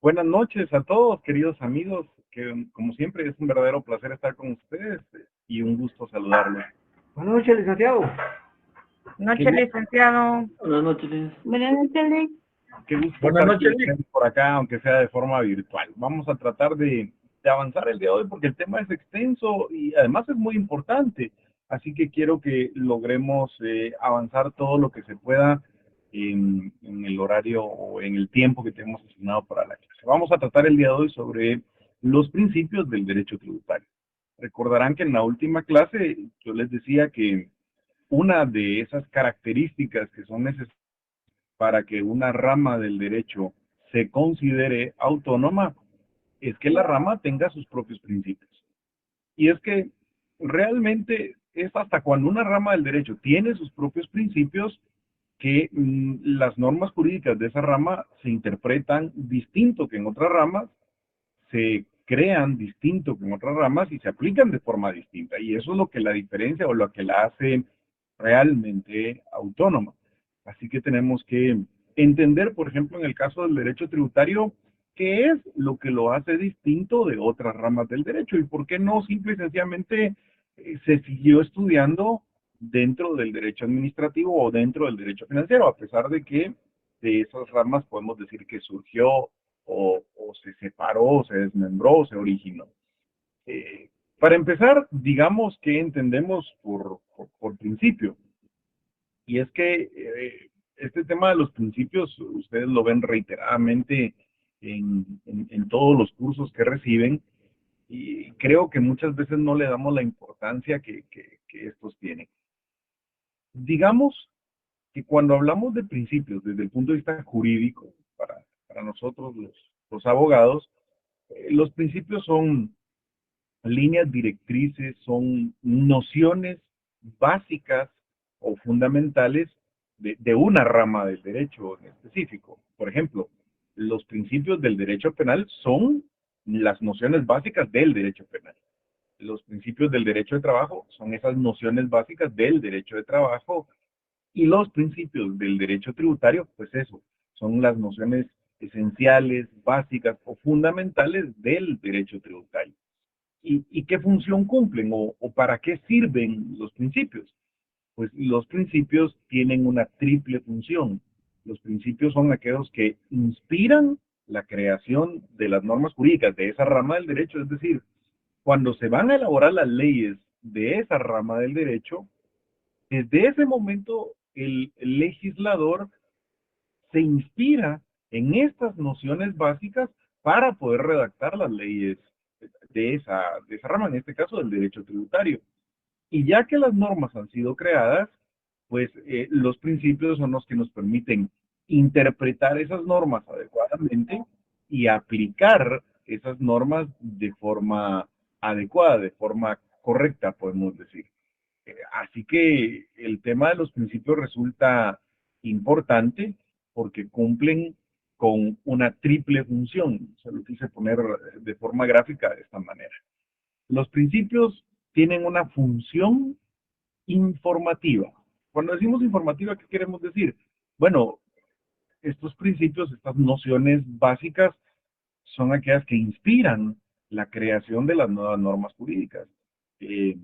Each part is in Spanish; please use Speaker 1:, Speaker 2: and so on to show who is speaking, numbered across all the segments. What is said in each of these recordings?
Speaker 1: Buenas noches a todos, queridos amigos, que como siempre es un verdadero placer estar con ustedes y un gusto saludarlos.
Speaker 2: Buenas noches, licenciado.
Speaker 1: Qué
Speaker 3: Noche,
Speaker 1: gusto,
Speaker 3: licenciado.
Speaker 2: Buenas noches, Liz.
Speaker 4: Buenas noches, Liz.
Speaker 1: qué gusto
Speaker 2: Buenas
Speaker 1: estar
Speaker 2: noches,
Speaker 1: con
Speaker 2: Liz.
Speaker 1: ustedes por acá, aunque sea de forma virtual. Vamos a tratar de avanzar el día de hoy porque el tema es extenso y además es muy importante. Así que quiero que logremos avanzar todo lo que se pueda en el horario o en el tiempo que tenemos asignado para la clase. Vamos a tratar el día de hoy sobre los principios del derecho tributario. Recordarán que en la última clase yo les decía que una de esas características que son necesarias para que una rama del derecho se considere autónoma es que la rama tenga sus propios principios. Y es que realmente es hasta cuando una rama del derecho tiene sus propios principios que las normas jurídicas de esa rama se interpretan distinto que en otras ramas, se crean distinto que en otras ramas y se aplican de forma distinta. Y eso es lo que la diferencia o lo que la hace realmente autónoma. Así que tenemos que entender, por ejemplo, en el caso del derecho tributario, qué es lo que lo hace distinto de otras ramas del derecho y por qué no simple y sencillamente se siguió estudiando dentro del derecho administrativo o dentro del derecho financiero, a pesar de que de esas ramas podemos decir que surgió o se separó, o se desmembró, o se originó. Para empezar, digamos que entendemos por principio. Y es que este tema de los principios, ustedes lo ven reiteradamente en todos los cursos que reciben, y creo que muchas veces no le damos la importancia que estos tienen. Digamos que cuando hablamos de principios desde el punto de vista jurídico, para nosotros los abogados, los principios son líneas directrices, son nociones básicas o fundamentales de una rama del derecho en específico. Por ejemplo, los principios del derecho penal son las nociones básicas del derecho penal. Los principios del derecho de trabajo son esas nociones básicas del derecho de trabajo y los principios del derecho tributario, pues eso, son las nociones esenciales, básicas o fundamentales del derecho tributario. ¿Y qué función cumplen o para qué sirven los principios? Pues los principios tienen una triple función. Los principios son aquellos que inspiran la creación de las normas jurídicas de esa rama del derecho, es decir, cuando se van a elaborar las leyes de esa rama del derecho, desde ese momento el legislador se inspira en estas nociones básicas para poder redactar las leyes de esa rama, en este caso del derecho tributario. Y ya que las normas han sido creadas, pues los principios son los que nos permiten interpretar esas normas adecuadamente y aplicar esas normas de forma adecuada, de forma correcta, podemos decir. Así que el tema de los principios resulta importante porque cumplen con una triple función. Se lo quise poner de forma gráfica de esta manera. Los principios tienen una función informativa. Cuando decimos informativa, ¿qué queremos decir? Bueno, estos principios, estas nociones básicas, son aquellas que inspiran la creación de las nuevas normas jurídicas. Eh,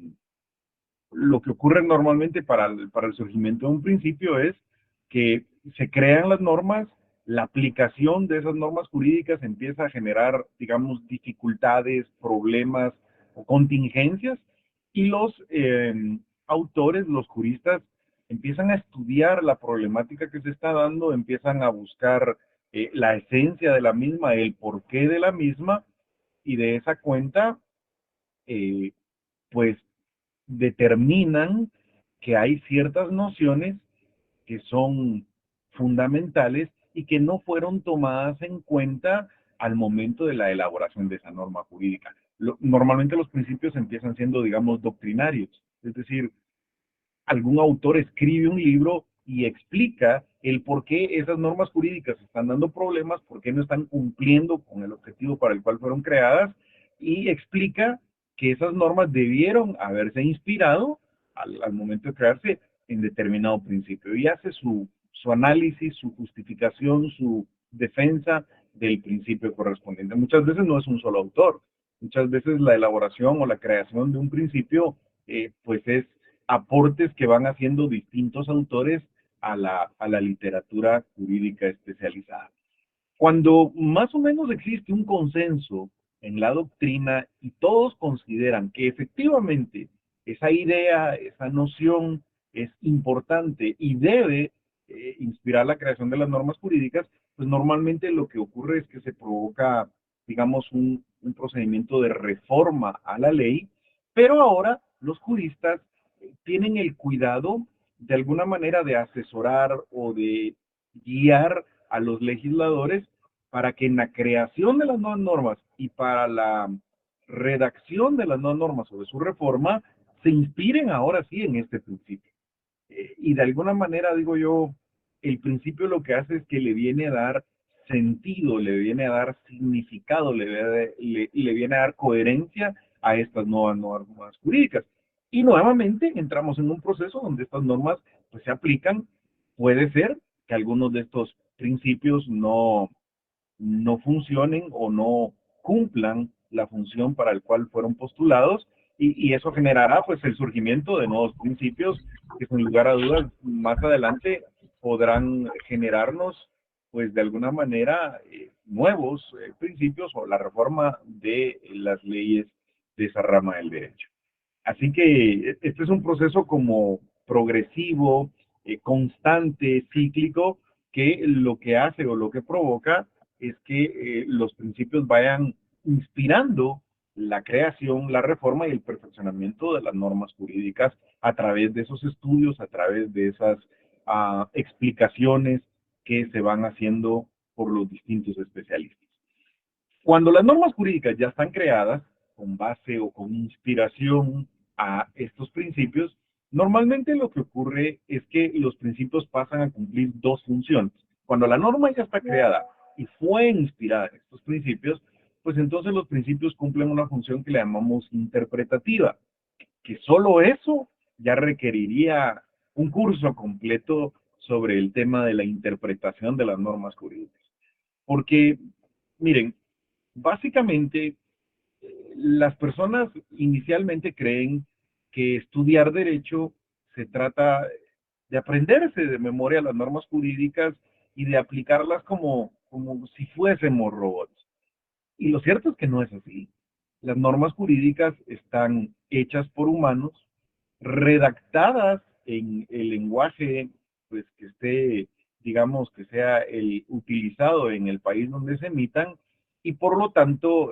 Speaker 1: lo que ocurre normalmente para el surgimiento de un principio es que se crean las normas, la aplicación de esas normas jurídicas empieza a generar, digamos, dificultades, problemas o contingencias, y los autores, los juristas, empiezan a estudiar la problemática que se está dando, empiezan a buscar la esencia de la misma, el porqué de la misma, y de esa cuenta, eh, pues determinan que hay ciertas nociones que son fundamentales y que no fueron tomadas en cuenta al momento de la elaboración de esa norma jurídica. Normalmente los principios empiezan siendo, digamos, doctrinarios, es decir, algún autor escribe un libro y explica el por qué esas normas jurídicas están dando problemas, por qué no están cumpliendo con el objetivo para el cual fueron creadas, y explica que esas normas debieron haberse inspirado al momento de crearse en determinado principio. Y hace su análisis, su justificación, su defensa del principio correspondiente. Muchas veces no es un solo autor, muchas veces la elaboración o la creación de un principio pues es aportes que van haciendo distintos autores a la literatura jurídica especializada. Cuando más o menos existe un consenso en la doctrina y todos consideran que efectivamente esa idea, esa noción es importante y debe inspirar la creación de las normas jurídicas, pues normalmente lo que ocurre es que se provoca, digamos, un procedimiento de reforma a la ley, pero ahora los juristas tienen el cuidado de alguna manera de asesorar o de guiar a los legisladores para que en la creación de las nuevas normas y para la redacción de las nuevas normas o de su reforma se inspiren ahora sí en este principio. Y de alguna manera, digo yo, el principio lo que hace es que le viene a dar sentido, le viene a dar significado, le viene a dar coherencia a estas nuevas normas jurídicas. Y nuevamente entramos en un proceso donde estas normas pues, se aplican. Puede ser que algunos de estos principios no funcionen o no cumplan la función para el cual fueron postulados y eso generará pues el surgimiento de nuevos principios que sin lugar a dudas más adelante podrán generarnos pues de alguna manera nuevos principios o la reforma de las leyes de esa rama del derecho. Así que este es un proceso como progresivo, constante, cíclico, que lo que hace o lo que provoca es que los principios vayan inspirando la creación, la reforma y el perfeccionamiento de las normas jurídicas a través de esos estudios, a través de esas explicaciones que se van haciendo por los distintos especialistas. Cuando las normas jurídicas ya están creadas, con base o con inspiración a estos principios, normalmente lo que ocurre es que los principios pasan a cumplir dos funciones. Cuando la norma ya está creada y fue inspirada en estos principios, pues entonces los principios cumplen una función que le llamamos interpretativa, que solo eso ya requeriría un curso completo sobre el tema de la interpretación de las normas jurídicas. Porque, miren, básicamente, las personas inicialmente creen que estudiar derecho se trata de aprenderse de memoria las normas jurídicas y de aplicarlas como si fuésemos robots. Y lo cierto es que no es así. Las normas jurídicas están hechas por humanos, redactadas en el lenguaje pues, que esté, digamos, que sea el utilizado en el país donde se emitan y por lo tanto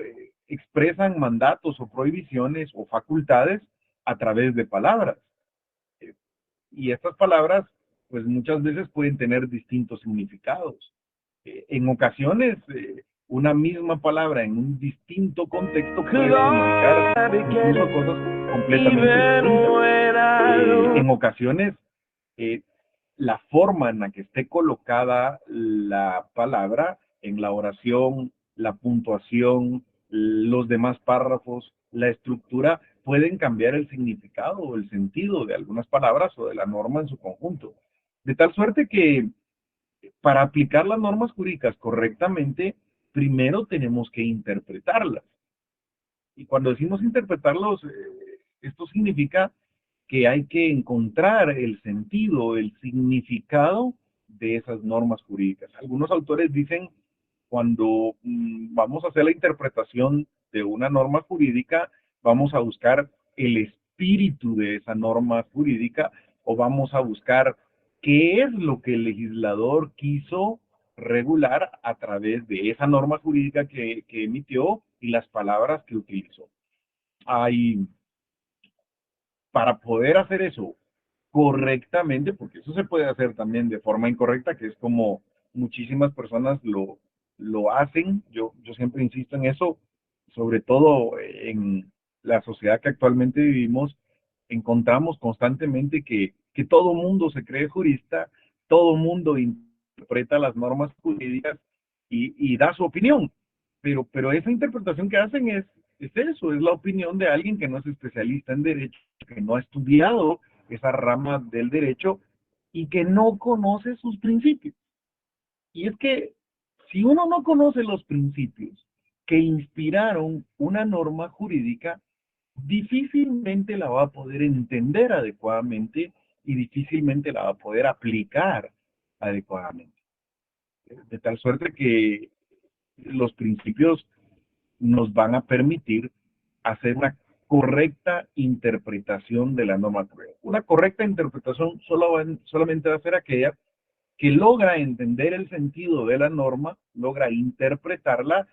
Speaker 1: expresan mandatos o prohibiciones o facultades a través de palabras. Eh, y estas palabras pues muchas veces pueden tener distintos significados. En ocasiones, una misma palabra en un distinto contexto puede significar incluso cosas completamente distintas. En ocasiones, eh, la forma en la que esté colocada la palabra en la oración, la puntuación, los demás párrafos, la estructura, pueden cambiar el significado o el sentido de algunas palabras o de la norma en su conjunto. De tal suerte que para aplicar las normas jurídicas correctamente, primero tenemos que interpretarlas. Y cuando decimos interpretarlos, esto significa que hay que encontrar el sentido, el significado de esas normas jurídicas. Algunos autores dicen, cuando vamos a hacer la interpretación de una norma jurídica, vamos a buscar el espíritu de esa norma jurídica o vamos a buscar qué es lo que el legislador quiso regular a través de esa norma jurídica que emitió y las palabras que utilizó. Hay, para poder hacer eso correctamente, porque eso se puede hacer también de forma incorrecta, que es como muchísimas personas lo hacen. Yo siempre insisto en eso, sobre todo en la sociedad que actualmente vivimos, encontramos constantemente que todo mundo se cree jurista, todo mundo interpreta las normas jurídicas y da su opinión, pero esa interpretación que hacen es eso, es la opinión de alguien que no es especialista en derecho, que no ha estudiado esa rama del derecho y que no conoce sus principios. Y es que Si uno no conoce los principios que inspiraron una norma jurídica, difícilmente la va a poder entender adecuadamente y difícilmente la va a poder aplicar adecuadamente. De tal suerte que los principios nos van a permitir hacer una correcta interpretación de la norma jurídica. Una correcta interpretación solamente va a ser aquella que logra entender el sentido de la norma, logra interpretarla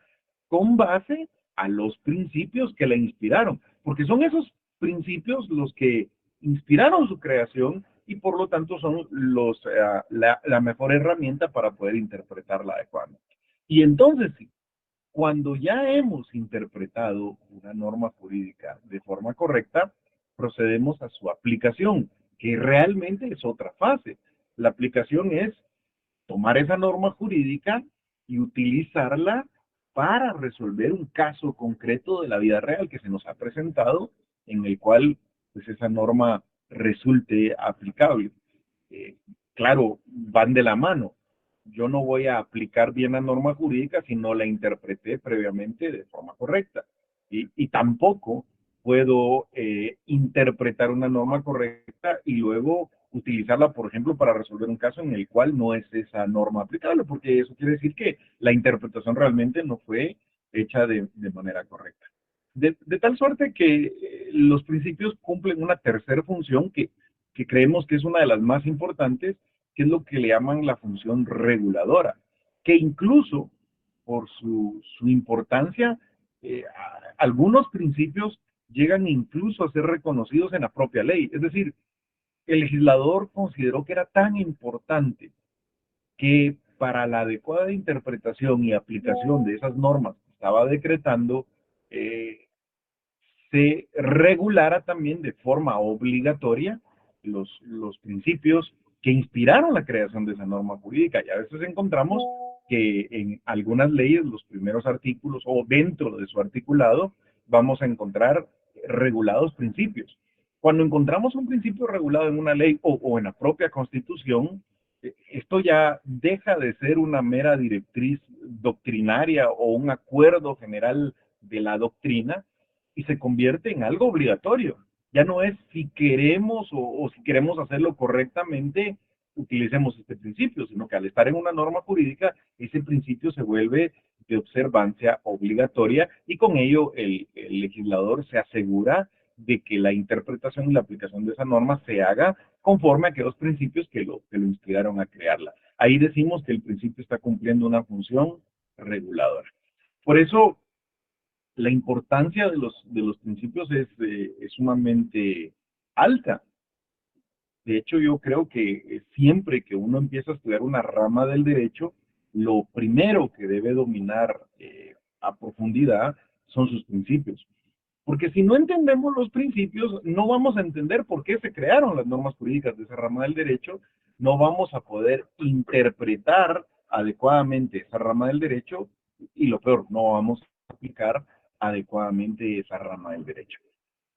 Speaker 1: con base a los principios que la inspiraron, porque son esos principios los que inspiraron su creación y por lo tanto son la mejor herramienta para poder interpretarla adecuadamente. Y entonces, sí, cuando ya hemos interpretado una norma jurídica de forma correcta, procedemos a su aplicación, que realmente es otra fase. La aplicación es tomar esa norma jurídica y utilizarla para resolver un caso concreto de la vida real que se nos ha presentado, en el cual pues, esa norma resulte aplicable. Eh, claro, van de la mano. Yo no voy a aplicar bien la norma jurídica si no la interpreté previamente de forma correcta. Y tampoco puedo interpretar una norma correcta y luego utilizarla, por ejemplo, para resolver un caso en el cual no es esa norma aplicable, porque eso quiere decir que la interpretación realmente no fue hecha de manera correcta. De tal suerte que los principios cumplen una tercera función que creemos que es una de las más importantes, que es lo que le llaman la función reguladora, que incluso por su importancia, algunos principios llegan incluso a ser reconocidos en la propia ley. Es decir, el legislador consideró que era tan importante que para la adecuada interpretación y aplicación de esas normas que estaba decretando, eh, se regulara también de forma obligatoria los principios que inspiraron la creación de esa norma jurídica. Y a veces encontramos que en algunas leyes, los primeros artículos o dentro de su articulado, vamos a encontrar regulados principios. Cuando encontramos un principio regulado en una ley o en la propia Constitución, esto ya deja de ser una mera directriz doctrinaria o un acuerdo general de la doctrina y se convierte en algo obligatorio. Ya no es si queremos o si queremos hacerlo correctamente, utilicemos este principio, sino que al estar en una norma jurídica, ese principio se vuelve de observancia obligatoria y con ello el legislador se asegura de que la interpretación y la aplicación de esa norma se haga conforme a aquellos principios que lo inspiraron a crearla. Ahí decimos que el principio está cumpliendo una función reguladora. Por eso, la importancia de los principios es sumamente alta. De hecho, yo creo que siempre que uno empieza a estudiar una rama del derecho, lo primero que debe dominar a profundidad son sus principios. Porque si no entendemos los principios, no vamos a entender por qué se crearon las normas jurídicas de esa rama del derecho, no vamos a poder interpretar adecuadamente esa rama del derecho y lo peor, no vamos a aplicar adecuadamente esa rama del derecho.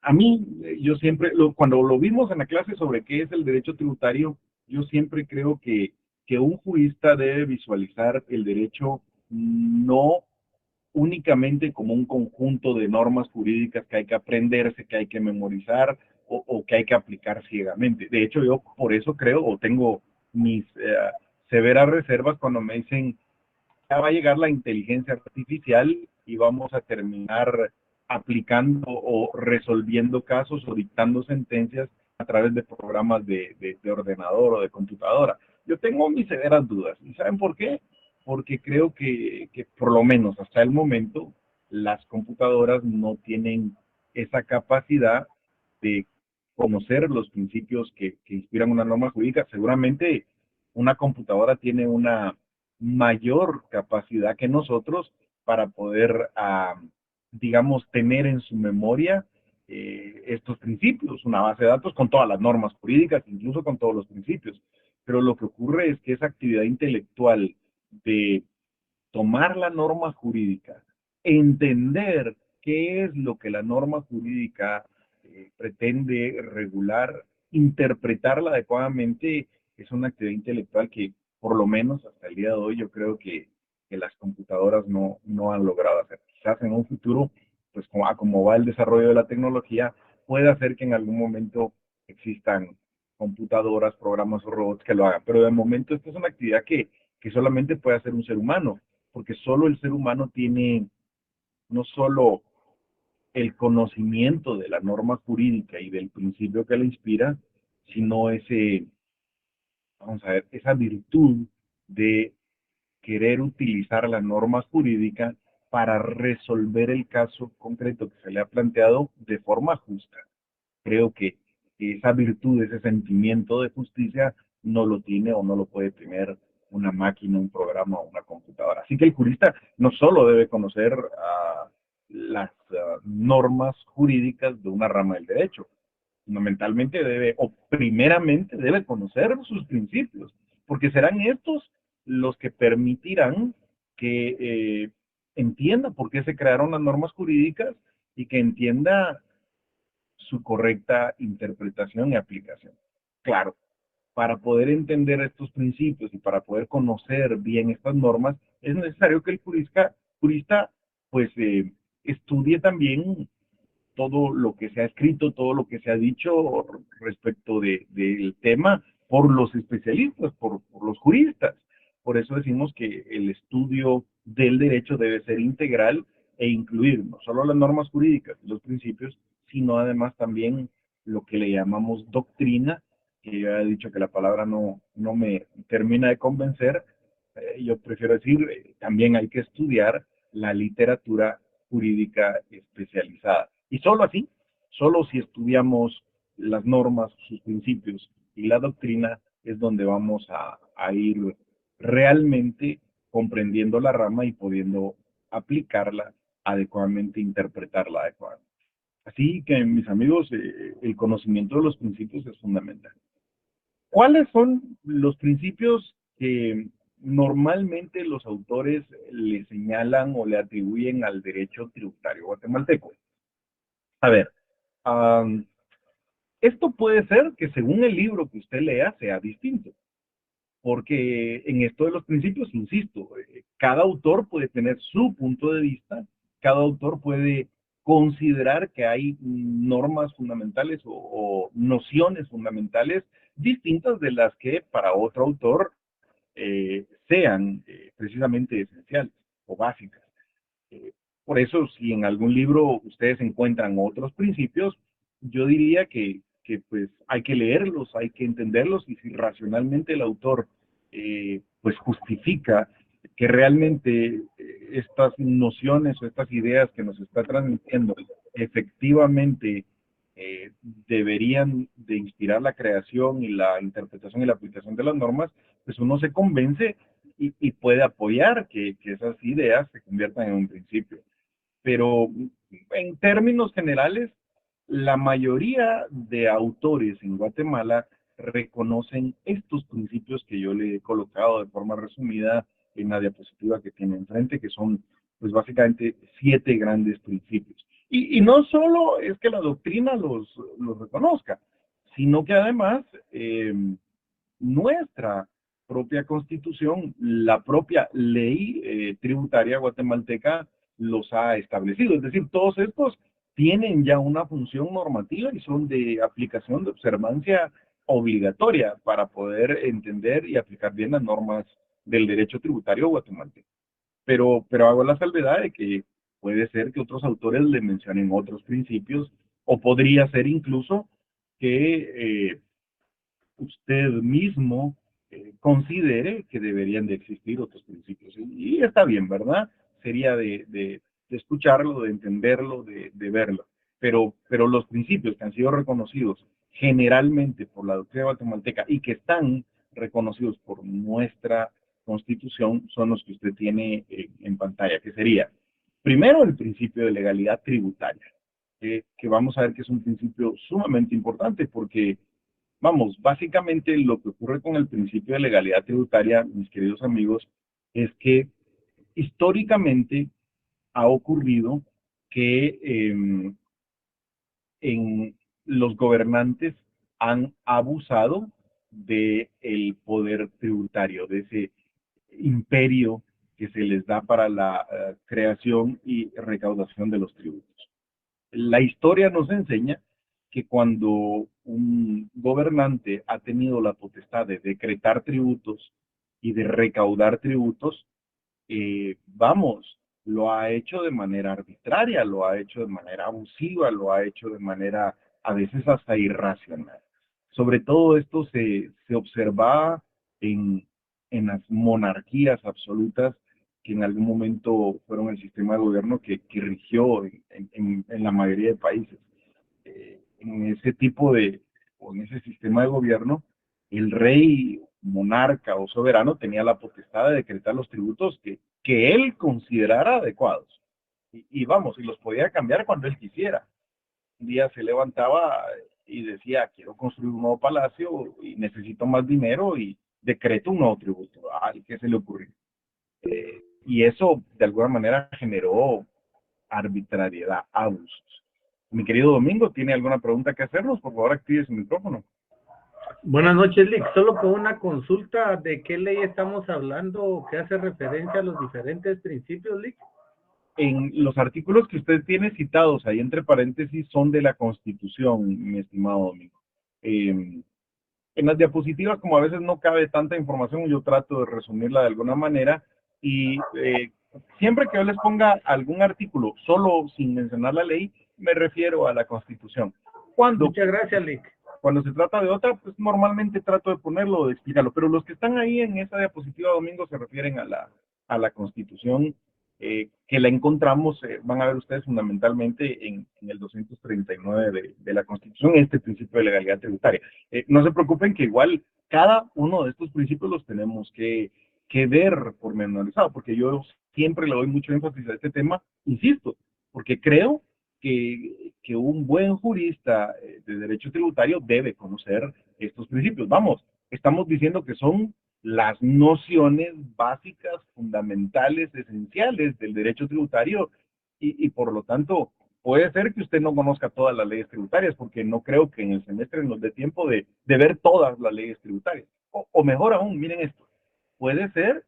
Speaker 1: A mí, yo siempre, cuando lo vimos en la clase sobre qué es el derecho tributario, yo siempre creo que un jurista debe visualizar el derecho no únicamente como un conjunto de normas jurídicas que hay que aprenderse, que hay que memorizar o que hay que aplicar ciegamente. De hecho, yo por eso creo o tengo mis severas reservas cuando me dicen ya va a llegar la inteligencia artificial y vamos a terminar aplicando o resolviendo casos o dictando sentencias a través de programas de ordenador o de computadora. Yo tengo mis severas dudas. ¿Y saben por qué? Porque creo que por lo menos hasta el momento las computadoras no tienen esa capacidad de conocer los principios que inspiran una norma jurídica. Seguramente una computadora tiene una mayor capacidad que nosotros para poder, digamos, tener en su memoria estos principios, una base de datos con todas las normas jurídicas, incluso con todos los principios. Pero lo que ocurre es que esa actividad intelectual de tomar la norma jurídica, entender qué es lo que la norma jurídica pretende regular, interpretarla adecuadamente, es una actividad intelectual que por lo menos hasta el día de hoy yo creo que que las computadoras no han logrado hacer. Quizás en un futuro, pues como va el desarrollo de la tecnología, puede hacer que en algún momento existan computadoras, programas o robots que lo hagan. Pero de momento esta es una actividad que solamente puede hacer un ser humano, porque solo el ser humano tiene no solo el conocimiento de la norma jurídica y del principio que la inspira, sino vamos a ver, esa virtud de querer utilizar la norma jurídica para resolver el caso concreto que se le ha planteado de forma justa. Creo que esa virtud, ese sentimiento de justicia, no lo tiene o no lo puede tener una máquina, un programa o una computadora. Así que el jurista no solo debe conocer las normas jurídicas de una rama del derecho, fundamentalmente debe, o primeramente debe conocer sus principios, porque serán estos los que permitirán que entienda por qué se crearon las normas jurídicas y que entienda su correcta interpretación y aplicación. Claro, para poder entender estos principios y para poder conocer bien estas normas, es necesario que el jurista pues estudie también todo lo que se ha escrito, todo lo que se ha dicho respecto del tema por los especialistas, por los juristas. Por eso decimos que el estudio del derecho debe ser integral e incluir no solo las normas jurídicas y los principios, sino además también lo que le llamamos doctrina, que yo he dicho que la palabra no me termina de convencer. Yo prefiero decir, también hay que estudiar la literatura jurídica especializada. Y solo así, solo si estudiamos las normas, sus principios y la doctrina, es donde vamos a ir realmente comprendiendo la rama y pudiendo aplicarla adecuadamente, interpretarla adecuadamente. Así que, mis amigos, el conocimiento de los principios es fundamental. ¿Cuáles son los principios que normalmente los autores le señalan o le atribuyen al derecho tributario guatemalteco? A ver, um, esto puede ser que según el libro que usted lea sea distinto, porque en esto de los principios, insisto, cada autor puede tener su punto de vista, cada autor puede considerar que hay normas fundamentales o nociones fundamentales distintas de las que para otro autor sean precisamente esenciales o básicas. Eh, por eso, si en algún libro ustedes encuentran otros principios, yo diría que pues hay que leerlos, hay que entenderlos y si racionalmente el autor pues justifica que realmente estas nociones o estas ideas que nos está transmitiendo efectivamente deberían de inspirar la creación y la interpretación y la aplicación de las normas, pues uno se convence y puede apoyar que esas ideas se conviertan en un principio. Pero en términos generales, la mayoría de autores en Guatemala reconocen estos principios que yo le he colocado de forma resumida en la diapositiva que tiene enfrente, que son pues básicamente 7 grandes principios. Y no solo es que la doctrina los reconozca, sino que además nuestra propia constitución, la propia ley tributaria guatemalteca los ha establecido. Es decir, todos estos tienen ya una función normativa y son de aplicación de observancia obligatoria para poder entender y aplicar bien las normas del derecho tributario guatemalteco. Pero hago la salvedad de que puede ser que otros autores le mencionen otros principios o podría ser incluso que usted mismo considere que deberían de existir otros principios. Y está bien, ¿verdad? Sería de escucharlo, de entenderlo, de verlo. Pero los principios que han sido reconocidos generalmente por la doctrina guatemalteca y que están reconocidos por nuestra constitución son los que usted tiene en pantalla, que sería, primero, el principio de legalidad tributaria, que vamos a ver que es un principio sumamente importante porque vamos, básicamente lo que ocurre con el principio de legalidad tributaria, mis queridos amigos, es que históricamente ha ocurrido que en los gobernantes han abusado del poder tributario, de ese imperio que se les da para la creación y recaudación de los tributos. La historia nos enseña que cuando un gobernante ha tenido la potestad de decretar tributos y de recaudar tributos, vamos, lo ha hecho de manera arbitraria, lo ha hecho de manera abusiva, lo ha hecho de manera a veces hasta irracional. Sobre todo esto se observaba en las monarquías absolutas que en algún momento fueron el sistema de gobierno que rigió en la mayoría de países. En ese tipo de, o en ese sistema de gobierno, el rey, monarca o soberano tenía la potestad de decretar los tributos que él considerara adecuados. Y vamos, y los podía cambiar cuando él quisiera. Un día se levantaba y decía, quiero construir un nuevo palacio y necesito más dinero y decreto un nuevo tributo. Ay, ¿qué se le ocurrió? Y eso de alguna manera generó arbitrariedad, abusos. Mi querido Domingo, ¿tiene alguna pregunta que hacernos? Por favor, active su micrófono.
Speaker 2: Buenas noches, Lick. Solo con una consulta de qué ley estamos hablando que hace referencia a los diferentes principios, Lick.
Speaker 1: En los artículos que usted tiene citados ahí entre paréntesis son de la Constitución, mi estimado Domingo. En las diapositivas, como a veces no cabe tanta información, yo trato de resumirla de alguna manera y siempre que yo les ponga algún artículo solo sin mencionar la ley, me refiero a la Constitución.
Speaker 2: Muchas gracias, Lick.
Speaker 1: Cuando se trata de otra, pues normalmente trato de ponerlo o de explicarlo, pero los que están ahí en esa diapositiva, Domingo, se refieren a la Constitución, que la encontramos, van a ver ustedes fundamentalmente en el 239 de la Constitución, este principio de legalidad tributaria. No se preocupen que igual cada uno de estos principios los tenemos que ver pormenorizado, porque yo siempre le doy mucho énfasis a este tema, insisto, porque creo que un buen jurista de derecho tributario debe conocer estos principios. Vamos, estamos diciendo que son las nociones básicas, fundamentales, esenciales del derecho tributario y por lo tanto puede ser que usted no conozca todas las leyes tributarias porque no creo que en el semestre nos dé tiempo de ver todas las leyes tributarias. O mejor aún, miren esto, puede ser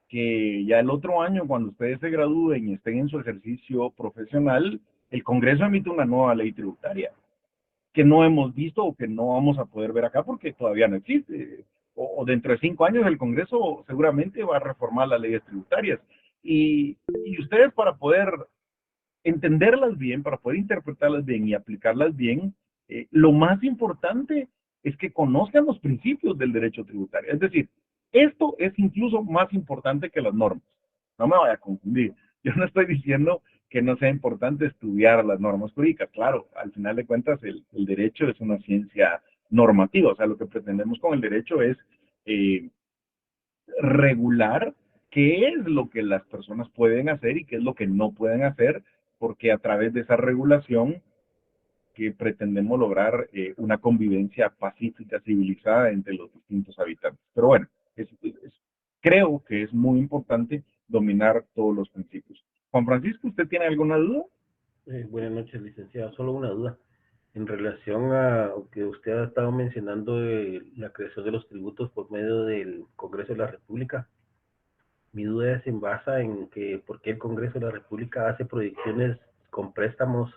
Speaker 1: que ya el otro año, cuando ustedes se gradúen y estén en su ejercicio profesional, el Congreso emite una nueva ley tributaria que no hemos visto o que no vamos a poder ver acá porque todavía no existe. O dentro de 5 años el Congreso seguramente va a reformar las leyes tributarias. Y ustedes para poder entenderlas bien, para poder interpretarlas bien y aplicarlas bien, lo más importante es que conozcan los principios del derecho tributario. Es decir, esto es incluso más importante que las normas. No me vaya a confundir. Yo no estoy diciendo que no sea importante estudiar las normas jurídicas. Claro, al final de cuentas el derecho es una ciencia normativa. O sea, lo que pretendemos con el derecho es eh, regular qué es lo que las personas pueden hacer y qué es lo que no pueden hacer, porque a través de esa regulación que pretendemos lograr una convivencia pacífica, civilizada entre los distintos habitantes. Pero bueno, creo que es muy importante dominar todos los principios. Juan Francisco, ¿usted tiene alguna duda?
Speaker 2: Buenas noches, licenciado. Solo una duda. En relación a lo que usted ha estado mencionando de la creación de los tributos por medio del Congreso de la República, mi duda se basa en que por qué el Congreso de la República hace proyecciones con préstamos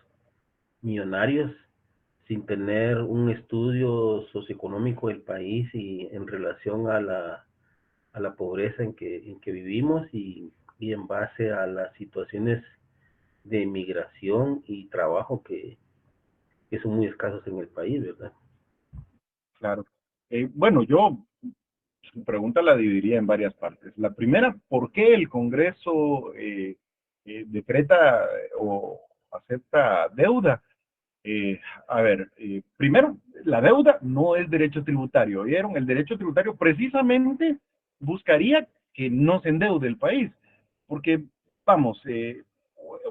Speaker 2: millonarios sin tener un estudio socioeconómico del país y en relación a la pobreza en que vivimos y en base a las situaciones de migración y trabajo que son muy escasos en el país, ¿verdad?
Speaker 1: Claro. Bueno, yo su pregunta la dividiría en varias partes. La primera, ¿por qué el Congreso decreta o acepta deuda? A ver, primero, la deuda no es derecho tributario. ¿Vieron? El derecho tributario precisamente buscaría que no se endeude el país. Porque, vamos,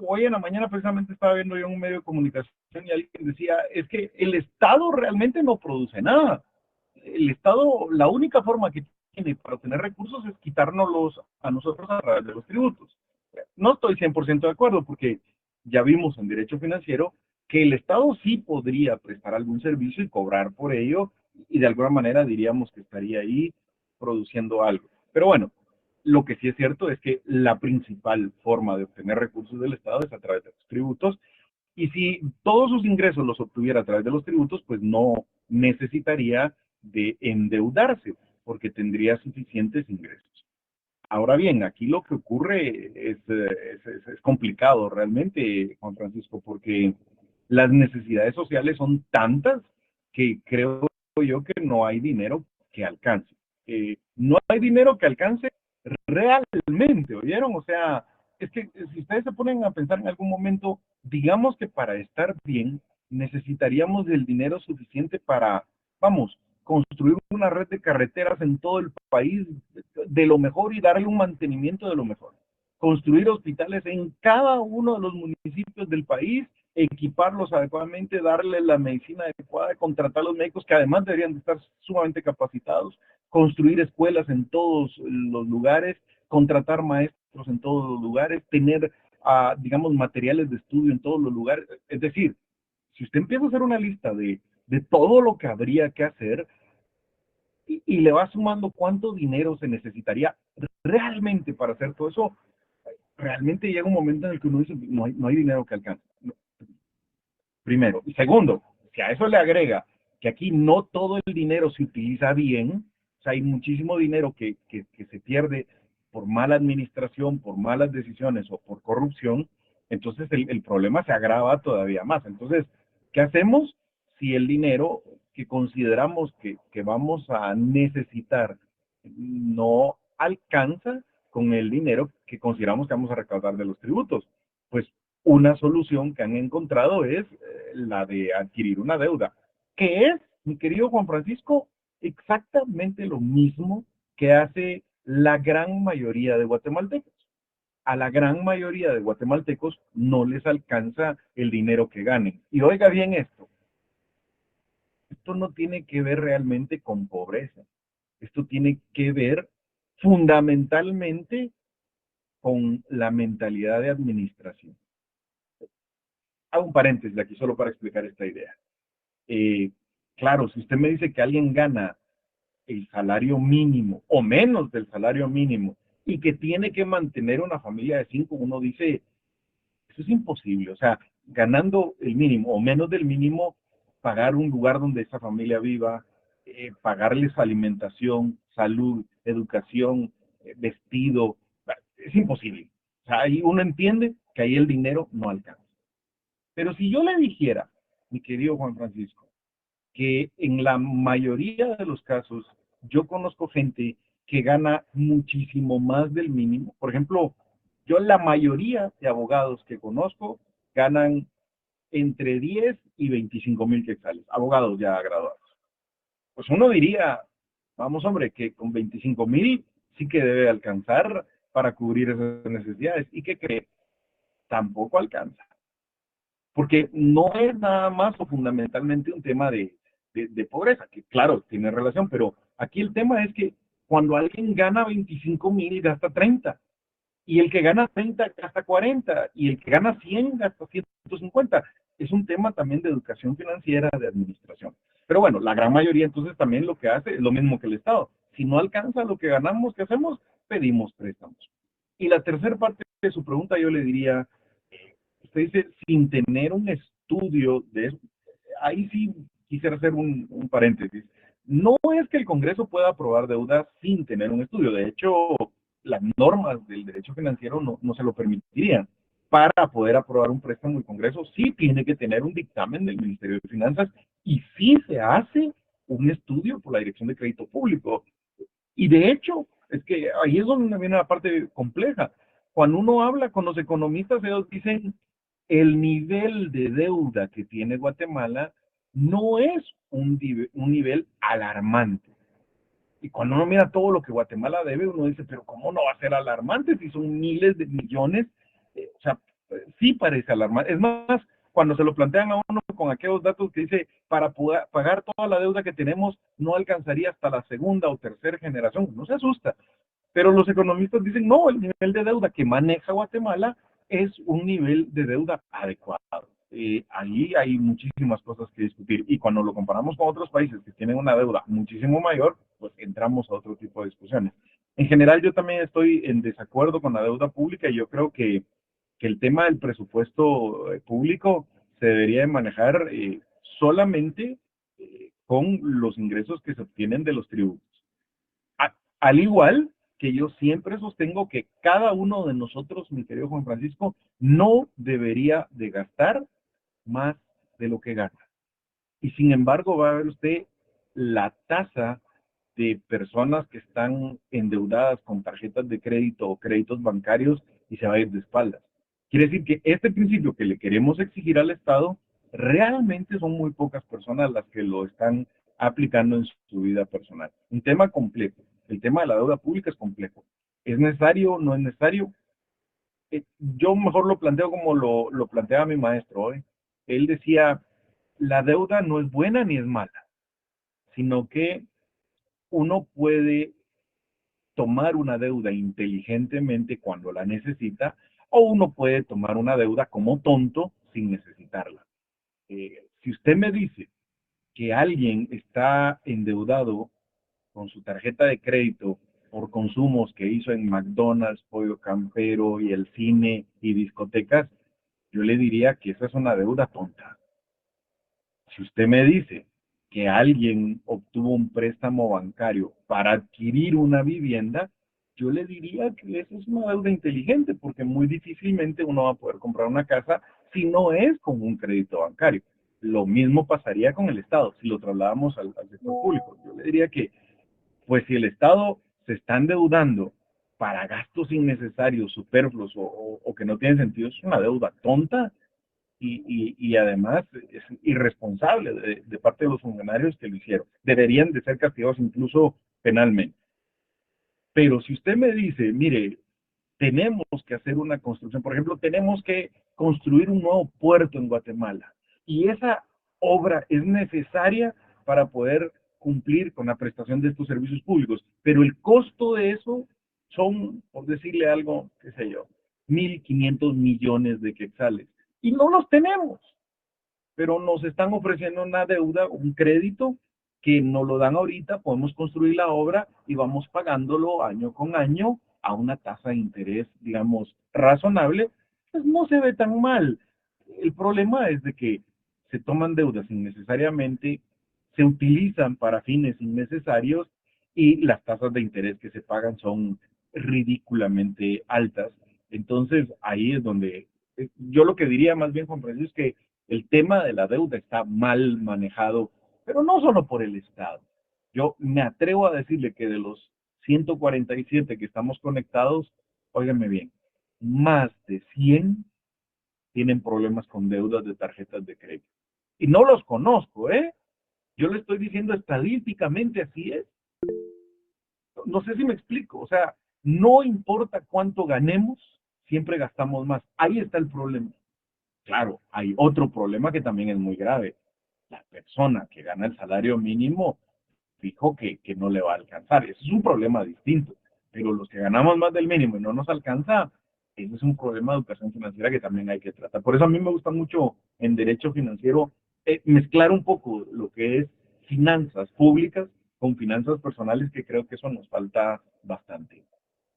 Speaker 1: hoy en la mañana precisamente estaba viendo yo en un medio de comunicación y alguien decía, es que el Estado realmente no produce nada. El Estado, la única forma que tiene para obtener recursos es quitárnoslos a nosotros a través de los tributos. No estoy 100% de acuerdo porque ya vimos en derecho financiero que el Estado sí podría prestar algún servicio y cobrar por ello y de alguna manera diríamos que estaría ahí produciendo algo. Pero bueno, Lo que sí es cierto es que la principal forma de obtener recursos del Estado es a través de los tributos, y si todos sus ingresos los obtuviera a través de los tributos, pues no necesitaría de endeudarse, porque tendría suficientes ingresos. Ahora bien, aquí lo que ocurre es complicado realmente, Juan Francisco, porque las necesidades sociales son tantas que creo yo que no hay dinero que alcance. No hay dinero que alcance realmente, ¿oyeron? O sea, es que si ustedes se ponen a pensar en algún momento, digamos que para estar bien necesitaríamos del dinero suficiente para, vamos, construir una red de carreteras en todo el país de lo mejor y darle un mantenimiento de lo mejor. Construir hospitales en cada uno de los municipios del país, equiparlos adecuadamente, darle la medicina adecuada, contratar a los médicos que además deberían de estar sumamente capacitados, construir escuelas en todos los lugares, contratar maestros en todos los lugares, tener, digamos, materiales de estudio en todos los lugares. Es decir, si usted empieza a hacer una lista de todo lo que habría que hacer y le va sumando cuánto dinero se necesitaría realmente para hacer todo eso, realmente llega un momento en el que uno dice, no hay dinero que alcance. No, primero. Y segundo, si a eso le agrega que aquí no todo el dinero se utiliza bien, o sea, hay muchísimo dinero que se pierde por mala administración, por malas decisiones o por corrupción, entonces el problema se agrava todavía más. Entonces, ¿qué hacemos si el dinero que consideramos que vamos a necesitar no alcanza con el dinero que consideramos que vamos a recaudar de los tributos? Pues una solución que han encontrado es la de adquirir una deuda, que es, mi querido Juan Francisco, exactamente lo mismo que hace la gran mayoría de guatemaltecos. A la gran mayoría de guatemaltecos no les alcanza el dinero que ganen. Y oiga bien esto no tiene que ver realmente con pobreza, esto tiene que ver fundamentalmente con la mentalidad de administración. Hago un paréntesis aquí solo para explicar esta idea. Eh, claro, si usted me dice que alguien gana el salario mínimo o menos del salario mínimo y que tiene que mantener una familia de 5, uno dice, eso es imposible. O sea, ganando el mínimo o menos del mínimo, pagar un lugar donde esa familia viva, pagarles alimentación, salud, educación, vestido, es imposible. O sea, ahí uno entiende que ahí el dinero no alcanza. Pero si yo le dijera, mi querido Juan Francisco, que en la mayoría de los casos yo conozco gente que gana muchísimo más del mínimo. Por ejemplo, yo la mayoría de abogados que conozco ganan entre 10 y 25,000 quetzales, abogados ya graduados. Pues uno diría, vamos hombre, que con 25,000 sí que debe alcanzar para cubrir esas necesidades. ¿Y qué cree? Tampoco alcanza. Porque no es nada más o fundamentalmente un tema de pobreza, que claro, tiene relación, pero aquí el tema es que cuando alguien gana 25,000 gasta 30, y el que gana 30 gasta 40, y el que gana 100 gasta 150. Es un tema también de educación financiera, de administración. Pero bueno, la gran mayoría entonces también lo que hace es lo mismo que el Estado. Si no alcanza lo que ganamos, ¿qué hacemos? Pedimos préstamos. Y la tercera parte de su pregunta yo le diría, usted dice, sin tener un estudio de eso, ahí sí quisiera hacer un paréntesis. No es que el Congreso pueda aprobar deuda sin tener un estudio. De hecho, las normas del derecho financiero no se lo permitirían. Para poder aprobar un préstamo el Congreso sí tiene que tener un dictamen del Ministerio de Finanzas y sí se hace un estudio por la Dirección de Crédito Público. Y de hecho, es que ahí es donde viene la parte compleja. Cuando uno habla con los economistas, ellos dicen, el nivel de deuda que tiene Guatemala no es un nivel alarmante. Y cuando uno mira todo lo que Guatemala debe, uno dice, pero ¿cómo no va a ser alarmante si son miles de millones? O sea, sí parece alarmante. Es más, cuando se lo plantean a uno con aquellos datos que dice, para poder pagar toda la deuda que tenemos, no alcanzaría hasta la segunda o tercera generación, no se asusta. Pero los economistas dicen, no, el nivel de deuda que maneja Guatemala es un nivel de deuda adecuado. Ahí hay muchísimas cosas que discutir y cuando lo comparamos con otros países que tienen una deuda muchísimo mayor, pues entramos a otro tipo de discusiones. En general, yo también estoy en desacuerdo con la deuda pública y yo creo que el tema del presupuesto público se debería de manejar solamente con los ingresos que se obtienen de los tributos. Al igual que yo siempre sostengo que cada uno de nosotros, mi querido Juan Francisco, no debería de gastar más de lo que gana. Y sin embargo, va a ver usted la tasa de personas que están endeudadas con tarjetas de crédito o créditos bancarios y se va a ir de espaldas. Quiere decir que este principio que le queremos exigir al Estado, realmente son muy pocas personas las que lo están aplicando en su vida personal. Un tema complejo. El tema de la deuda pública es complejo. ¿Es necesario? ¿No es necesario? Yo mejor lo planteo como lo planteaba mi maestro hoy. Él decía, la deuda no es buena ni es mala, sino que uno puede tomar una deuda inteligentemente cuando la necesita, o uno puede tomar una deuda como tonto sin necesitarla. Si usted me dice que alguien está endeudado con su tarjeta de crédito por consumos que hizo en McDonald's, Pollo Campero y el cine y discotecas, yo le diría que esa es una deuda tonta. Si usted me dice que alguien obtuvo un préstamo bancario para adquirir una vivienda, yo le diría que eso es una deuda inteligente, porque muy difícilmente uno va a poder comprar una casa si no es con un crédito bancario. Lo mismo pasaría con el Estado, si lo trasladamos al sector público. Yo le diría que, pues si el Estado se está endeudando para gastos innecesarios, superfluos o que no tienen sentido, es una deuda tonta y además es irresponsable de parte de los funcionarios que lo hicieron. Deberían de ser castigados incluso penalmente. Pero si usted me dice, mire, tenemos que hacer una construcción, por ejemplo, tenemos que construir un nuevo puerto en Guatemala y esa obra es necesaria para poder cumplir con la prestación de estos servicios públicos, pero el costo de eso son, por decirle algo, qué sé yo, 1.500 millones de quetzales y no los tenemos, pero nos están ofreciendo una deuda, un crédito que nos lo dan ahorita, podemos construir la obra y vamos pagándolo año con año a una tasa de interés, digamos, razonable, pues no se ve tan mal. El problema es de que se toman deudas innecesariamente, se utilizan para fines innecesarios y las tasas de interés que se pagan son ridículamente altas. Entonces, ahí es donde yo lo que diría más bien, Juan Francisco, es que el tema de la deuda está mal manejado, pero no solo por el Estado. Yo me atrevo a decirle que de los 147 que estamos conectados, óiganme bien, más de 100 tienen problemas con deudas de tarjetas de crédito. Y no los conozco, ¿eh? Yo le estoy diciendo estadísticamente así es. No sé si me explico, o sea, no importa cuánto ganemos, siempre gastamos más. Ahí está el problema. Claro, hay otro problema que también es muy grave. La persona que gana el salario mínimo, fijo que no le va a alcanzar. Eso es un problema distinto. Pero los que ganamos más del mínimo y no nos alcanza, ese es un problema de educación financiera que también hay que tratar. Por eso a mí me gusta mucho en derecho financiero mezclar un poco lo que es finanzas públicas con finanzas personales, que creo que eso nos falta bastante.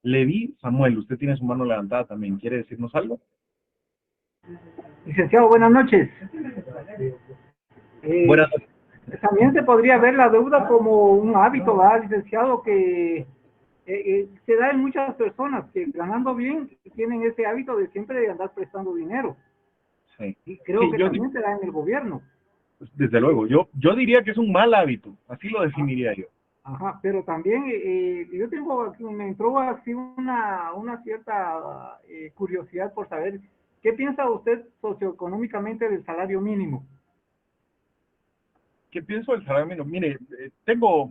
Speaker 1: Levi, Samuel, usted tiene su mano levantada también. ¿Quiere decirnos algo?
Speaker 3: Licenciado, buenas noches.
Speaker 1: Buenas
Speaker 3: Eh,
Speaker 1: noches.
Speaker 3: También se podría ver la deuda como un hábito, ¿verdad, licenciado? Que se da en muchas personas que ganando bien tienen ese hábito de siempre de andar prestando dinero.
Speaker 1: Sí.
Speaker 3: Y creo
Speaker 1: Sí,
Speaker 3: que
Speaker 1: yo,
Speaker 3: también se da en el gobierno.
Speaker 1: desde luego, yo diría que es un mal hábito, así lo definiría yo.
Speaker 3: Ajá, pero también yo tengo, me entró así una cierta curiosidad por saber qué piensa usted socioeconómicamente del salario mínimo.
Speaker 1: ¿Qué pienso del salario mínimo? Mire, tengo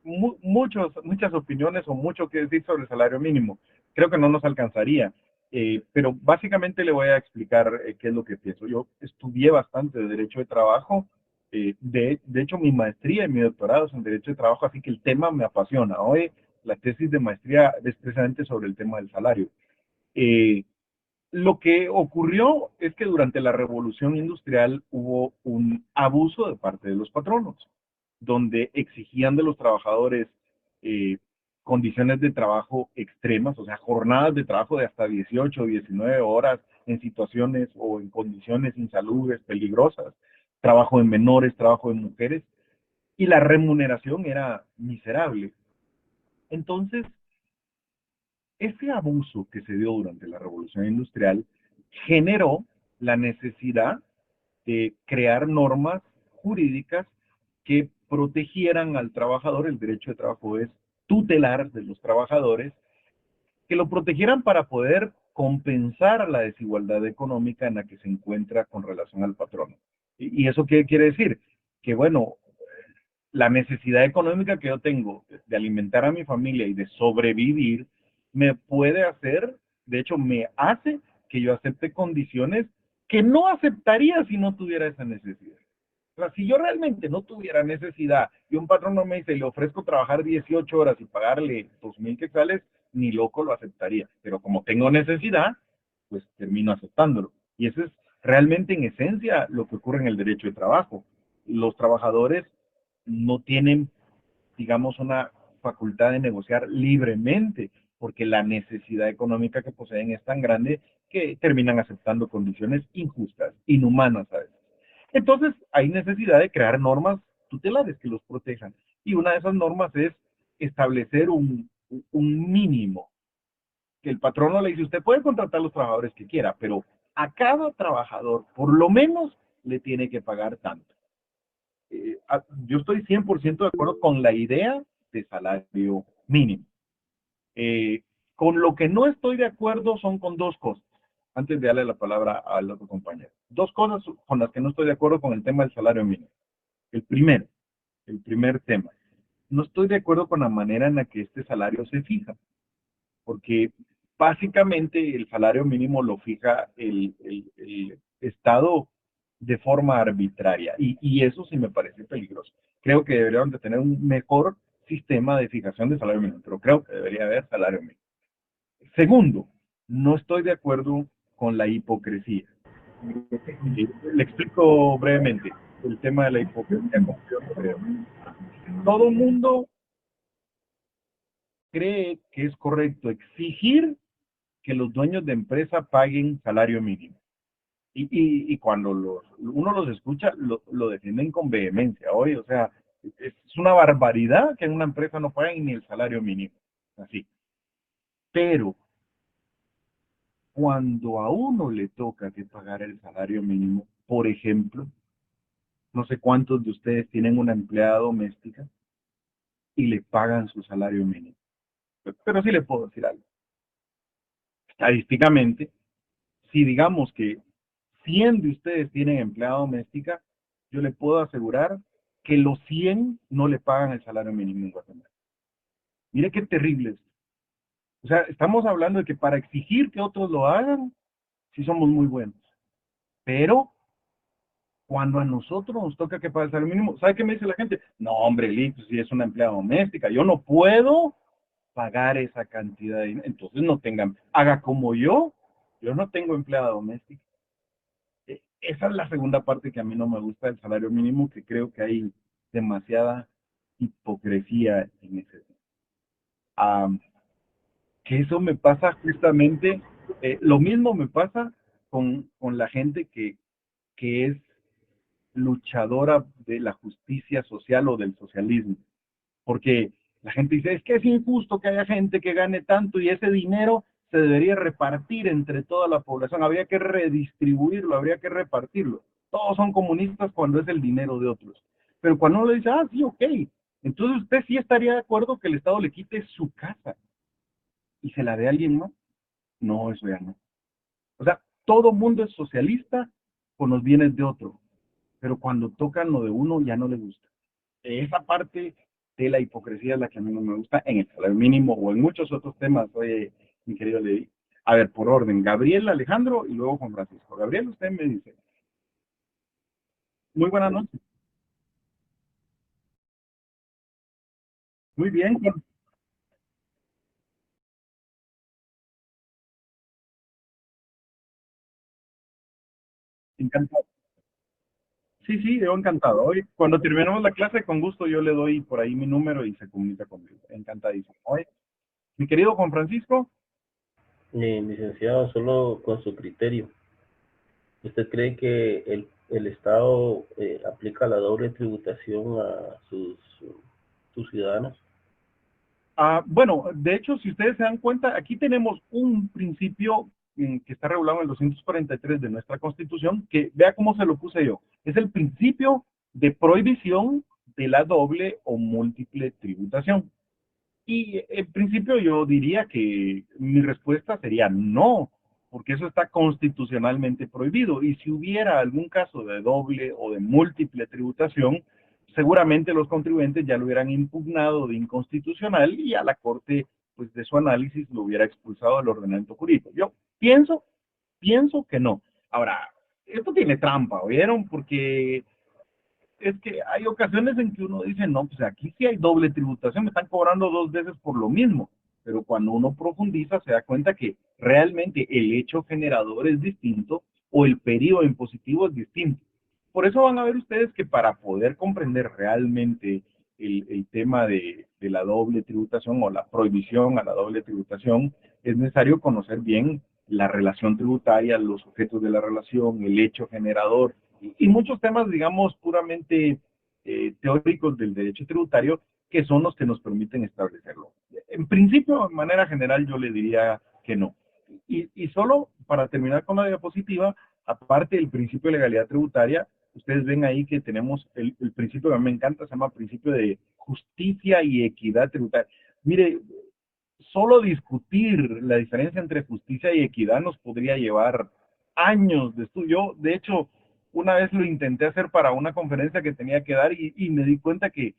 Speaker 1: muchas opiniones o mucho que decir sobre el salario mínimo. Creo que no nos alcanzaría, pero básicamente le voy a explicar qué es lo que pienso. Yo estudié bastante de Derecho de Trabajo, de hecho mi maestría y mi doctorado es en Derecho de Trabajo, así que el tema me apasiona. Hoy la tesis de maestría es precisamente sobre el tema del salario. Eh, Lo que ocurrió es que durante la revolución industrial hubo un abuso de parte de los patronos, donde exigían de los trabajadores eh, condiciones de trabajo extremas, o sea, jornadas de trabajo de hasta 18 o 19 horas en situaciones o en condiciones insalubres, peligrosas, trabajo de menores, trabajo de mujeres, y la remuneración era miserable. Entonces, ese abuso que se dio durante la Revolución Industrial generó la necesidad de crear normas jurídicas que protegieran al trabajador. El derecho de trabajo es tutelar de los trabajadores, que lo protegieran para poder compensar la desigualdad económica en la que se encuentra con relación al patrono. ¿Y eso qué quiere decir? Que bueno, la necesidad económica que yo tengo de alimentar a mi familia y de sobrevivir me puede hacer, de hecho me hace que yo acepte condiciones que no aceptaría si no tuviera esa necesidad. O sea, si yo realmente no tuviera necesidad y un patrón no me dice, le ofrezco trabajar 18 horas y pagarle 2,000 quetzales, ni loco lo aceptaría. Pero como tengo necesidad, pues termino aceptándolo. Y eso es realmente en esencia lo que ocurre en el derecho de trabajo. Los trabajadores no tienen, digamos, una facultad de negociar libremente, porque la necesidad económica que poseen es tan grande que terminan aceptando condiciones injustas, inhumanas a veces. Entonces, hay necesidad de crear normas tutelares que los protejan. Y una de esas normas es establecer un mínimo, que el patrono le dice, usted puede contratar a los trabajadores que quiera, pero a cada trabajador, por lo menos, le tiene que pagar tanto. Yo estoy 100% de acuerdo con la idea de salario mínimo. Eh, con lo que no estoy de acuerdo son con dos cosas, antes de darle la palabra al otro compañero. Dos cosas con las que no estoy de acuerdo con el tema del salario mínimo. El primero, el primer tema, no estoy de acuerdo con la manera en la que este salario se fija, porque básicamente el salario mínimo lo fija el Estado de forma arbitraria, y eso sí me parece peligroso. Creo que deberíamos de tener un mejor sistema de fijación de salario mínimo, pero creo que debería haber salario mínimo. Segundo, no estoy de acuerdo con la hipocresía. Le explico brevemente el tema de la hipocresía, como yo lo creo. Todo el mundo cree que es correcto exigir que los dueños de empresa paguen salario mínimo. Y cuando uno los escucha, lo defienden con vehemencia. Oye, o sea, es una barbaridad que en una empresa no paguen ni el salario mínimo. Así. Pero cuando a uno le toca que pagar el salario mínimo, por ejemplo, no sé cuántos de ustedes tienen una empleada doméstica y le pagan su salario mínimo. Pero sí le puedo decir algo. Estadísticamente, si digamos que 100 de ustedes tienen empleada doméstica, yo le puedo asegurar que los 100 no le pagan el salario mínimo en Guatemala. Mire qué terrible es. O sea, estamos hablando de que para exigir que otros lo hagan, sí somos muy buenos. Pero cuando a nosotros nos toca que pague el salario mínimo, ¿sabe qué me dice la gente? No, hombre, Lito, si es una empleada doméstica, yo no puedo pagar esa cantidad de dinero. Entonces no tengan, haga como yo no tengo empleada doméstica. Esa es la segunda parte que a mí no me gusta del salario mínimo, que creo que hay demasiada hipocresía en ese tema. Que eso me pasa justamente, lo mismo me pasa con la gente que es luchadora de la justicia social o del socialismo, porque la gente dice, es que es injusto que haya gente que gane tanto y ese dinero se debería repartir entre toda la población, habría que redistribuirlo, habría que repartirlo. Todos son comunistas cuando es el dinero de otros. Pero cuando uno le dice, ah, sí, ok, entonces usted sí estaría de acuerdo que el Estado le quite su casa y se la dé a alguien más. No, eso ya no. O sea, todo mundo es socialista con los bienes de otro, pero cuando tocan lo de uno ya no le gusta. Esa parte de la hipocresía es la que a mí no me gusta en el salario mínimo o en muchos otros temas, oye, mi querido Levi. A ver, por orden, Gabriel, Alejandro y luego Juan Francisco. Gabriel, usted me dice. Muy buenas noches. Muy bien, encantado. Sí, sí, yo encantado. Hoy, cuando terminemos la clase, con gusto yo le doy por ahí mi número y se comunica conmigo. Encantadísimo. Hoy, mi querido Juan Francisco,
Speaker 2: Licenciado, solo con su criterio. ¿Usted cree que el Estado aplica la doble tributación a sus ciudadanos?
Speaker 1: bueno, de hecho, si ustedes se dan cuenta, aquí tenemos un principio que está regulado en el 243 de nuestra Constitución, que vea cómo se lo puse yo. Es el principio de prohibición de la doble o múltiple tributación. Y en principio yo diría que mi respuesta sería no, porque eso está constitucionalmente prohibido. Y si hubiera algún caso de doble o de múltiple tributación, seguramente los contribuyentes ya lo hubieran impugnado de inconstitucional y a la Corte, pues de su análisis, lo hubiera expulsado del ordenamiento jurídico. Yo pienso que no. Ahora, esto tiene trampa, ¿oyeron? Porque es que hay ocasiones en que uno dice, no, pues aquí sí hay doble tributación, me están cobrando dos veces por lo mismo. Pero cuando uno profundiza se da cuenta que realmente el hecho generador es distinto o el periodo impositivo es distinto. Por eso van a ver ustedes que para poder comprender realmente el tema de la doble tributación o la prohibición a la doble tributación, es necesario conocer bien la relación tributaria, los objetos de la relación, el hecho generador, y muchos temas, digamos, puramente teóricos del derecho tributario, que son los que nos permiten establecerlo. En principio, de manera general, yo le diría que no. Y solo para terminar con la diapositiva, aparte del principio de legalidad tributaria, ustedes ven ahí que tenemos el principio que a mí me encanta, se llama principio de justicia y equidad tributaria. Mire, solo discutir la diferencia entre justicia y equidad nos podría llevar años de estudio. De hecho, una vez lo intenté hacer para una conferencia que tenía que dar y me di cuenta que,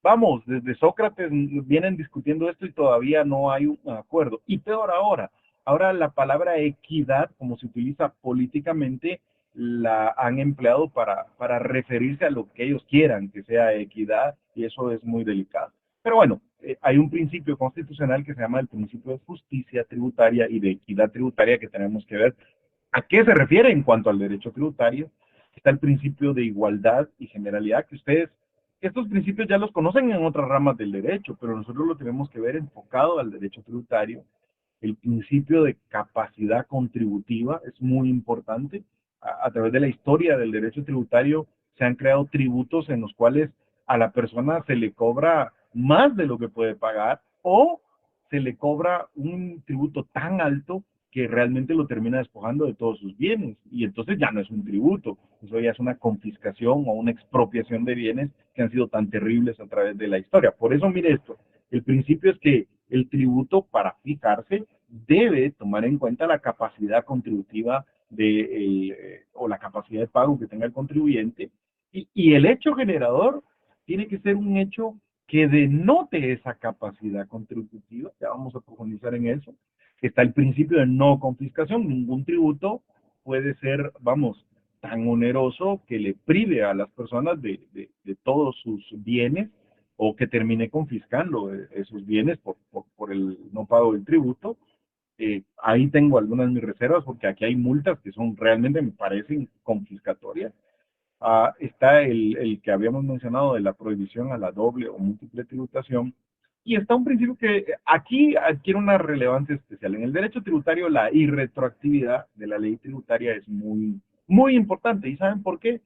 Speaker 1: vamos, desde Sócrates vienen discutiendo esto y todavía no hay un acuerdo. Y peor ahora la palabra equidad, como se utiliza políticamente, la han empleado para referirse a lo que ellos quieran que sea equidad, y eso es muy delicado. Pero bueno, hay un principio constitucional que se llama el principio de justicia tributaria y de equidad tributaria que tenemos que ver a qué se refiere en cuanto al derecho tributario. Está el principio de igualdad y generalidad, que ustedes, estos principios ya los conocen en otras ramas del derecho, pero nosotros lo tenemos que ver enfocado al derecho tributario. El principio de capacidad contributiva es muy importante. A través de la historia del derecho tributario se han creado tributos en los cuales a la persona se le cobra más de lo que puede pagar o se le cobra un tributo tan alto que realmente lo termina despojando de todos sus bienes. Y entonces ya no es un tributo, eso ya es una confiscación o una expropiación de bienes que han sido tan terribles a través de la historia. Por eso, mire esto, el principio es que el tributo, para fijarse, debe tomar en cuenta la capacidad contributiva o la capacidad de pago que tenga el contribuyente, y el hecho generador tiene que ser un hecho que denote esa capacidad contributiva. Ya vamos a profundizar en eso. Está el principio de no confiscación. Ningún tributo puede ser, vamos, tan oneroso que le prive a las personas de todos sus bienes o que termine confiscando esos bienes por el no pago del tributo. Ahí tengo algunas de mis reservas porque aquí hay multas que son realmente, me parecen confiscatorias. Está el que habíamos mencionado de la prohibición a la doble o múltiple tributación, y está un principio que aquí adquiere una relevancia especial. En el derecho tributario, la irretroactividad de la ley tributaria es muy importante. ¿Y saben por qué?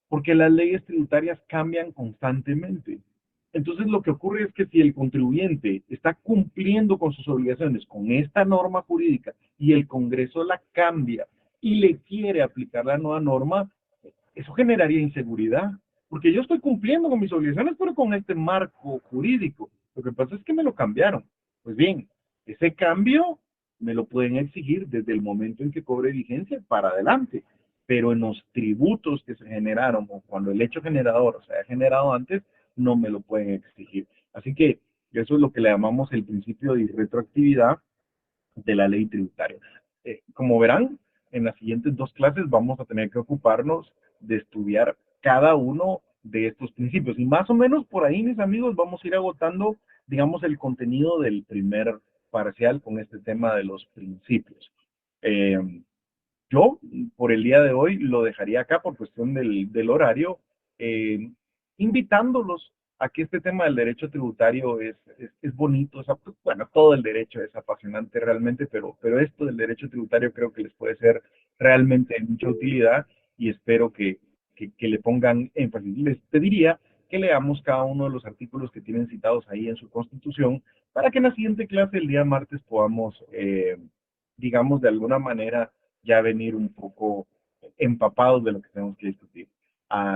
Speaker 1: Porque las leyes tributarias cambian constantemente. Entonces lo que ocurre es que si el contribuyente está cumpliendo con sus obligaciones con esta norma jurídica y el Congreso la cambia y le quiere aplicar la nueva norma, eso generaría inseguridad, porque yo estoy cumpliendo con mis obligaciones, pero con este marco jurídico. Lo que pasa es que me lo cambiaron. Pues bien, ese cambio me lo pueden exigir desde el momento en que cobre vigencia para adelante, pero en los tributos que se generaron o cuando el hecho generador se haya generado antes, no me lo pueden exigir. Así que eso es lo que le llamamos el principio de retroactividad de la ley tributaria. Como verán, en las siguientes dos clases vamos a tener que ocuparnos de estudiar cada uno de estos principios. Y más o menos por ahí, mis amigos, vamos a ir agotando, digamos, el contenido del primer parcial con este tema de los principios. Eh, yo, por el día de hoy, lo dejaría acá por cuestión del horario, invitándolos a que este tema del derecho tributario es bonito, bueno, todo el derecho es apasionante realmente, pero esto del derecho tributario creo que les puede ser realmente de mucha utilidad y espero que le pongan énfasis. Les pediría que leamos cada uno de los artículos que tienen citados ahí en su Constitución para que en la siguiente clase, el día martes, podamos, digamos, de alguna manera ya venir un poco empapados de lo que tenemos que discutir.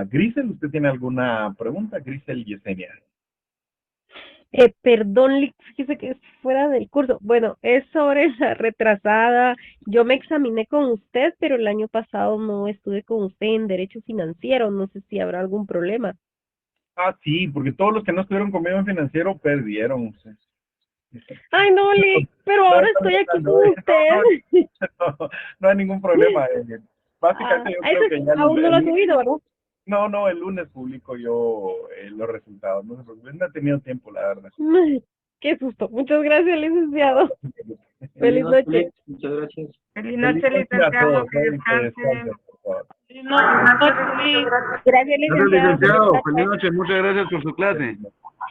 Speaker 1: Grisel, ¿usted tiene alguna pregunta? Grisel Yesenia.
Speaker 4: Perdón, fíjese que es fuera del curso. Bueno, es sobre la retrasada. Yo me examiné con usted, pero el año pasado no estuve con usted en derecho financiero. No sé si habrá algún problema.
Speaker 1: Sí, porque todos los que no estuvieron conmigo en financiero perdieron.
Speaker 4: Ay, no, Lick, pero
Speaker 1: No,
Speaker 4: ahora estoy aquí con usted.
Speaker 1: no hay ningún problema. Básicamente yo creo
Speaker 4: Eso
Speaker 1: que ya
Speaker 4: aún no lo ha subido, ¿verdad?
Speaker 1: no, el lunes publico yo los resultados. No se preocupen, no he tenido tiempo, la verdad.
Speaker 4: Qué susto. Muchas gracias, licenciado. Feliz noche.
Speaker 5: Muchas gracias.
Speaker 6: Feliz noche,
Speaker 1: A
Speaker 6: licenciado,
Speaker 1: todos.
Speaker 6: que descansen.
Speaker 1: Descansen, por favor.
Speaker 6: Feliz noche,
Speaker 4: Gracias, licenciado.
Speaker 5: Licenciado, feliz noche, muchas gracias por su clase.